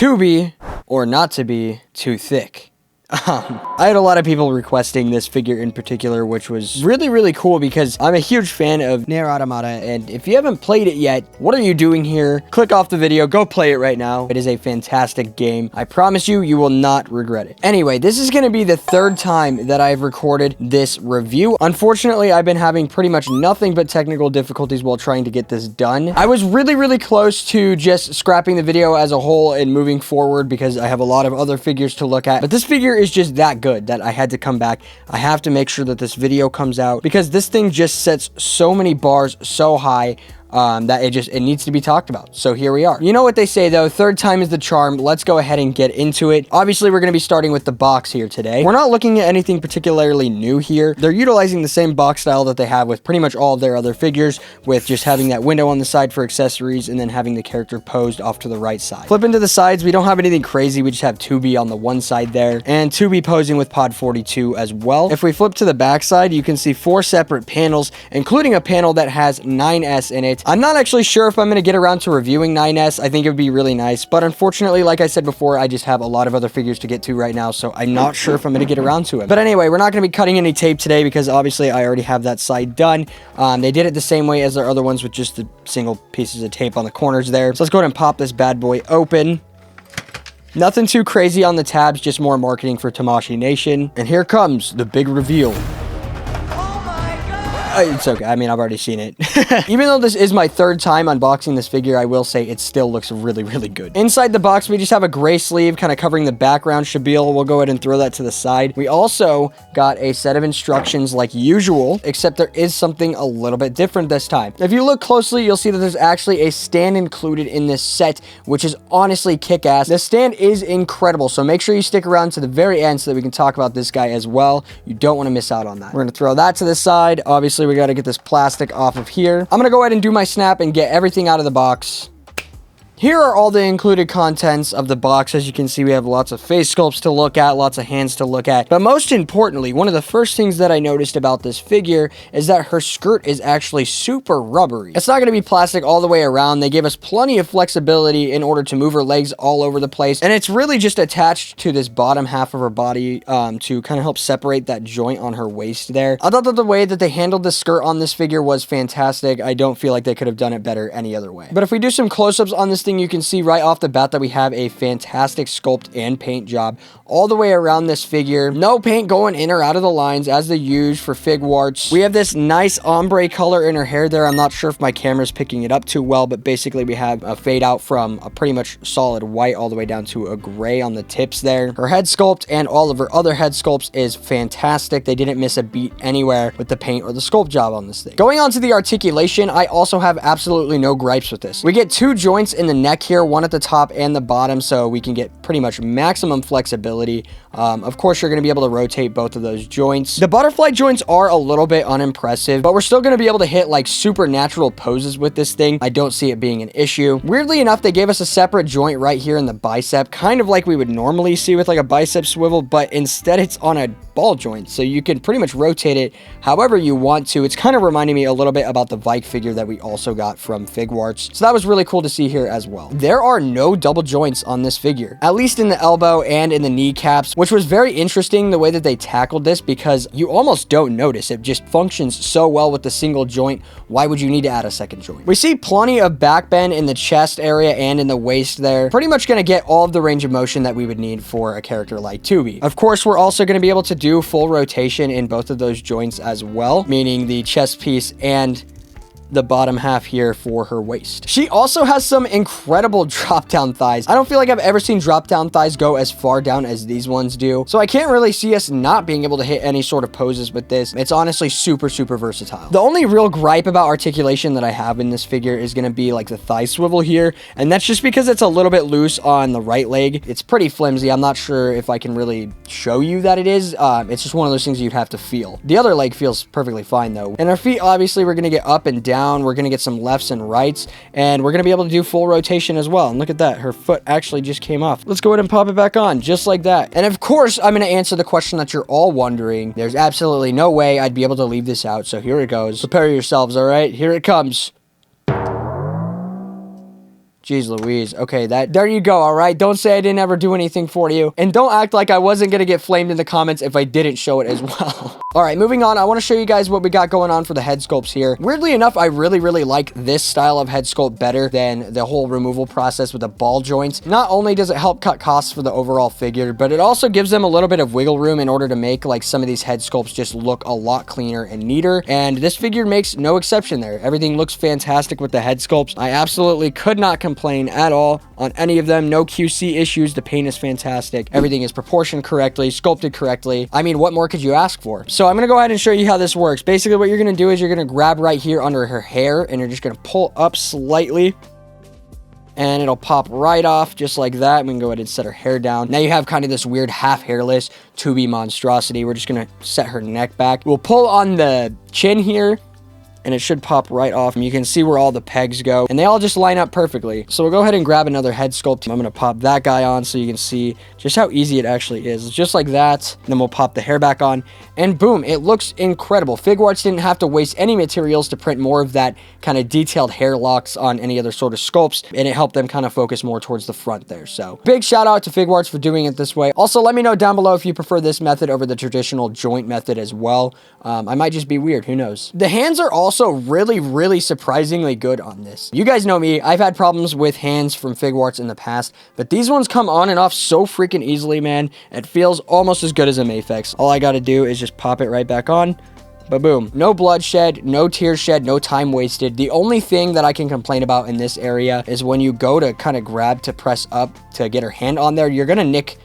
to be, or not to be, too thick. I had a lot of people requesting this figure in particular, which was really, really cool because I'm a huge fan of Nier Automata, and if you haven't played it yet, what are you doing here? Click off the video, go play it right now. It is a fantastic game. I promise you, you will not regret it. Anyway, this is going to be the third time that I've recorded this review. Unfortunately, I've been having pretty much nothing but technical difficulties while trying to get this done. I was really, really close to just scrapping the video as a whole and moving forward because I have a lot of other figures to look at, but this figure is just that good that I had to come back. I have to make sure that this video comes out because this thing just sets so many bars so high that it needs to be talked about. So here we are. You know what they say though, third time is the charm. Let's go ahead and get into it. Obviously, we're going to be starting with the box here today. We're not looking at anything particularly new here. They're utilizing the same box style that they have with pretty much all of their other figures, with just having that window on the side for accessories and then having the character posed off to the right side. Flipping to the sides, we don't have anything crazy. We just have 2B on the one side there and 2B posing with Pod 42 as well. If we flip to the back side, you can see 4 separate panels, including a panel that has 9S in it. I'm not actually sure if I'm going to get around to reviewing 9S. I think it would be really nice, but unfortunately, like I said before, I just have a lot of other figures to get to right now, so I'm not sure if I'm going to get around to it. But anyway, we're not going to be cutting any tape today because obviously I already have that side done. They did it the same way as their other ones with just the single pieces of tape on the corners there. So let's go ahead and pop this bad boy open. Nothing too crazy on the tabs, just more marketing for Tamashii Nation. And here comes the big reveal. It's okay. I mean, I've already seen it. Even though this is my third time unboxing this figure, I will say it still looks really, really good. Inside the box, we just have a gray sleeve kind of covering the background shabeel. We'll go ahead and throw that to the side. We also got a set of instructions like usual, except there is something a little bit different this time. If you look closely, you'll see that there's actually a stand included in this set, which is honestly kick-ass. The stand is incredible, so make sure you stick around to the very end so that we can talk about this guy as well. You don't want to miss out on that. We're going to throw that to the side. Obviously, we got to get this plastic off of here. I'm gonna go ahead and do my snap and get everything out of the box. Here are all the included contents of the box. As you can see, we have lots of face sculpts to look at, lots of hands to look at. But most importantly, one of the first things that I noticed about this figure is that her skirt is actually super rubbery. It's not going to be plastic all the way around. They gave us plenty of flexibility in order to move her legs all over the place. And it's really just attached to this bottom half of her body to kind of help separate that joint on her waist there. I thought that the way that they handled the skirt on this figure was fantastic. I don't feel like they could have done it better any other way. But if we do some close-ups on this thing, you can see right off the bat that we have a fantastic sculpt and paint job all the way around this figure. No paint going in or out of the lines as they use for Figuarts. We have this nice ombre color in her hair there. I'm not sure if my camera's picking it up too well, but basically we have a fade out from a pretty much solid white all the way down to a gray on the tips there. Her head sculpt and all of her other head sculpts is fantastic. They didn't miss a beat anywhere with the paint or the sculpt job on this thing. Going on to the articulation, I also have absolutely no gripes with this. We get 2 joints in the neck here, one at the top and the bottom, so we can get pretty much maximum flexibility. Of course, you're going to be able to rotate both of those joints. The butterfly joints are a little bit unimpressive, but we're still going to be able to hit like supernatural poses with this thing. I don't see it being an issue. Weirdly enough, they gave us a separate joint right here in the bicep, kind of like we would normally see with like a bicep swivel, but instead it's on a ball joint, so you can pretty much rotate it however you want to. It's kind of reminding me a little bit about the THICCEST figure that we also got from Figuarts, so that was really cool to see here as well. There are no double joints on this figure, at least in the elbow and in the kneecaps, which was very interesting the way that they tackled this because you almost don't notice. It just functions so well with the single joint. Why would you need to add a second joint? We see plenty of back bend in the chest area and in the waist there. Pretty much going to get all of the range of motion that we would need for a character like 2B. Of course, we're also going to be able to do full rotation in both of those joints as well, meaning the chest piece and the bottom half here for her waist. She also has some incredible drop down thighs. I don't feel like I've ever seen drop down thighs go as far down as these ones do. So I can't really see us not being able to hit any sort of poses with this. It's honestly super, super versatile. The only real gripe about articulation that I have in this figure is going to be like the thigh swivel here. And that's just because it's a little bit loose on the right leg. It's pretty flimsy. I'm not sure if I can really show you that it is. It's just one of those things you'd have to feel. The other leg feels perfectly fine though. And our feet, obviously, we're going to get up and down. We're going to get some lefts and rights, and we're going to be able to do full rotation as well. And look at that. Her foot actually just came off. Let's go ahead and pop it back on just like that. And of course, I'm going to answer the question that you're all wondering. There's absolutely no way I'd be able to leave this out. So here it goes. Prepare yourselves. All right, here it comes. Jeez Louise. Okay, there you go, all right? Don't say I didn't ever do anything for you. And don't act like I wasn't going to get flamed in the comments if I didn't show it as well. All right, moving on. I want to show you guys what we got going on for the head sculpts here. Weirdly enough, I really like this style of head sculpt better than the whole removal process with the ball joints. Not only does it help cut costs for the overall figure, but it also gives them a little bit of wiggle room in order to make like some of these head sculpts just look a lot cleaner and neater. And this figure makes no exception there. Everything looks fantastic with the head sculpts. I absolutely could not complain at all on any of them. No QC issues. The paint is fantastic. Everything is proportioned correctly, sculpted correctly. I mean, what more could you ask for? So I'm going to go ahead and show you how this works. Basically, what you're going to do is you're going to grab right here under her hair, and you're just going to pull up slightly, and it'll pop right off just like that. We can go ahead and set her hair down. Now you have kind of this weird half hairless 2B monstrosity. We're just going to set her neck back. We'll pull on the chin here, and it should pop right off. And you can see where all the pegs go, and they all just line up perfectly. So we'll go ahead and grab another head sculpt. I'm going to pop that guy on so you can see just how easy it actually is. It's just like that. And then we'll pop the hair back on, and boom, it looks incredible. Figuarts didn't have to waste any materials to print more of that kind of detailed hair locks on any other sort of sculpts, and it helped them kind of focus more towards the front there. So big shout out to Figuarts for doing it this way. Also, let me know down below if you prefer this method over the traditional joint method as well. I might just be weird, who knows. The hands are also really surprisingly good on this. You guys know me, I've had problems with hands from Figuarts in the past, but these ones come on and off so freaking easily, man. It feels almost as good as a Mafex. All I gotta do is just pop it right back on. Ba-boom. No bloodshed, no tears shed, no time wasted. The only thing that I can complain about in this area is when you go to kind of grab to press up to get her hand on there, you're gonna nick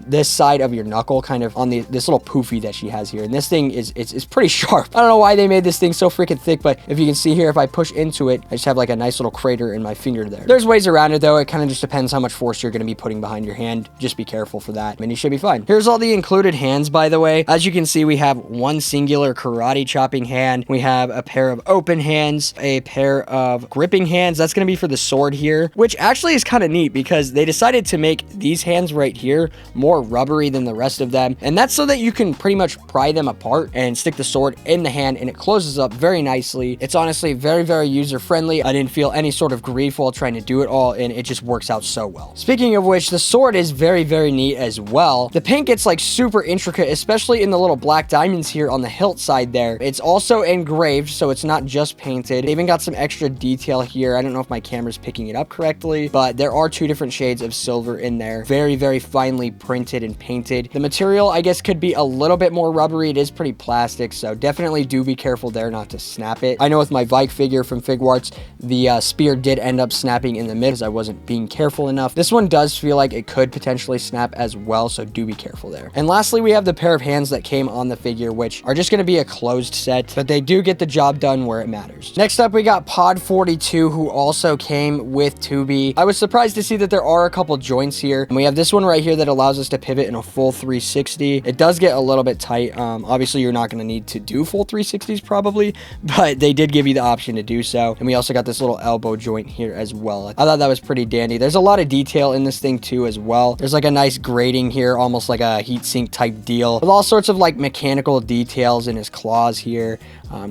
this side of your knuckle kind of on this little poofy that she has here. And this thing is pretty sharp. I don't know why they made this thing so freaking thick, but if you can see here, if I push into it, I just have like a nice little crater in my finger there. There's ways around it though. It kind of just depends how much force you're going to be putting behind your hand. Just be careful for that and you should be fine. Here's all the included hands, by the way. As you can see, we have one singular karate chopping hand. We have a pair of open hands, a pair of gripping hands. That's going to be for the sword here, which actually is kind of neat because they decided to make these hands right here more rubbery than the rest of them, and that's so that you can pretty much pry them apart and stick the sword in the hand, and it closes up very nicely. It's honestly very user friendly. I didn't feel any sort of grief while trying to do it all, and it just works out so well. Speaking of which, the sword is very neat as well. The paint gets like super intricate, especially in the little black diamonds here on the hilt side there. It's also engraved, so it's not just painted. They even got some extra detail here. I don't know if my camera's picking it up correctly, but there are two different shades of silver in there. Very finely printed and painted. The material, I guess, could be a little bit more rubbery. It is pretty plastic, so definitely do be careful there not to snap it. I know with my THICCEST figure from Figuarts, the spear did end up snapping in the mid as I wasn't being careful enough. This one does feel like it could potentially snap as well, so do be careful there. And lastly, we have the pair of hands that came on the figure, which are just going to be a closed set, but they do get the job done where it matters. Next up, we got Pod 42, who also came with 2B. I was surprised to see that there are a couple joints here, and we have this one right here that allows us to pivot in a full 360. It does get a little bit tight. Obviously, you're not going to need to do full 360s probably, but they did give you the option to do so. And we also got this little elbow joint here as well. I thought that was pretty dandy. There's a lot of detail in this thing too as well. There's like a nice grating here, almost like a heatsink type deal, with all sorts of like mechanical details in his claws here.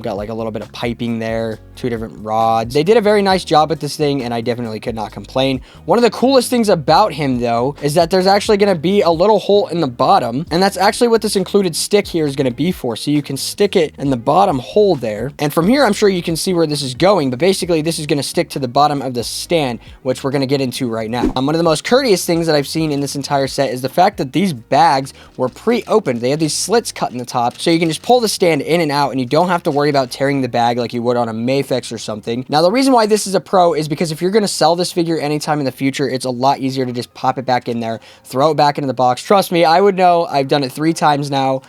Got like a little bit of piping there, two different rods. They did a very nice job with this thing, and I definitely could not complain. One of the coolest things about him though is that there's actually going to be a little hole in the bottom, and that's actually what this included stick here is going to be for. So you can stick it in the bottom hole there, and from here I'm sure you can see where this is going, but basically this is going to stick to the bottom of the stand, which we're going to get into right now. One of the most courteous things that I've seen in this entire set is the fact that these bags were pre-opened. They have these slits cut in the top, so you can just pull the stand in and out, and you don't have to worry about tearing the bag like you would on a Mafex or something. Now, the reason why this is a pro is because if you're going to sell this figure anytime in the future, it's a lot easier to just pop it back in there, throw it back into the box. Trust me, I would know. I've done it 3 times now.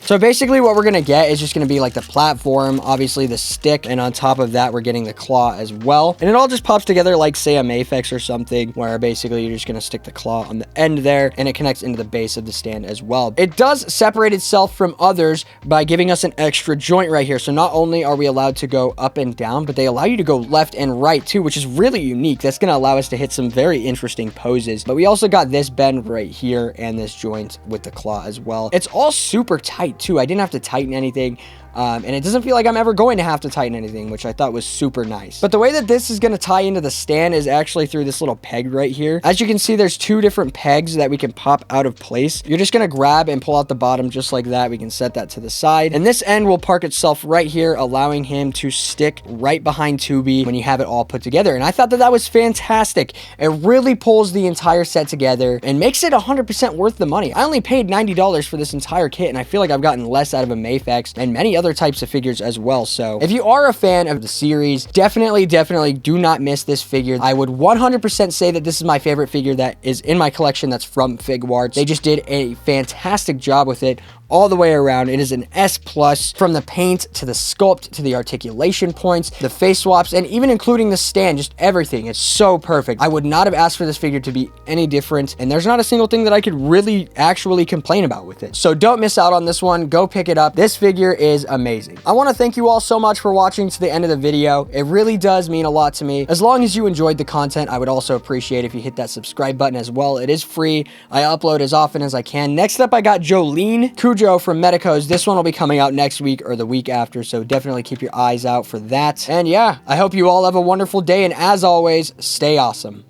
So basically what we're going to get is just going to be like the platform, obviously the stick, and on top of that, we're getting the claw as well. And it all just pops together like, say, a Mafex or something, where basically you're just going to stick the claw on the end there, and it connects into the base of the stand as well. It does separate itself from others by giving us an extra joint right here. So not only are we allowed to go up and down, but they allow you to go left and right too, which is really unique. That's going to allow us to hit some very interesting poses. But we also got this bend right here and this joint with the claw as well. It's all super tight too. I didn't have to tighten anything. and it doesn't feel like I'm ever going to have to tighten anything, which I thought was super nice. But the way that this is going to tie into the stand is actually through this little peg right here. As you can see, there's 2 different pegs that we can pop out of place. You're just going to grab and pull out the bottom just like that. We can set that to the side, and this end will park itself right here, allowing him to stick right behind Tubi when you have it all put together. And I thought that that was fantastic. It really pulls the entire set together and makes it 100% worth the money. I only paid $90 for this entire kit, and I feel like I've gotten less out of a Mafex and many other types of figures as well. So if you are a fan of the series, definitely do not miss this figure. I would 100% say that this is my favorite figure that is in my collection that's from Figuarts. They just did a fantastic job with it all the way around. It is an S+, from the paint to the sculpt to the articulation points, the face swaps, and even including the stand, just everything. It's so perfect. I would not have asked for this figure to be any different, and there's not a single thing that I could really actually complain about with it. So don't miss out on this one. Go pick it up. This figure is amazing. I want to thank you all so much for watching to the end of the video. It really does mean a lot to me. As long as you enjoyed the content, I would also appreciate if you hit that subscribe button as well. It is free. I upload as often as I can. Next up, I got Jolene Cujo from Medicos. This one will be coming out next week or the week after, so definitely keep your eyes out for that. And yeah, I hope you all have a wonderful day, and as always, stay awesome.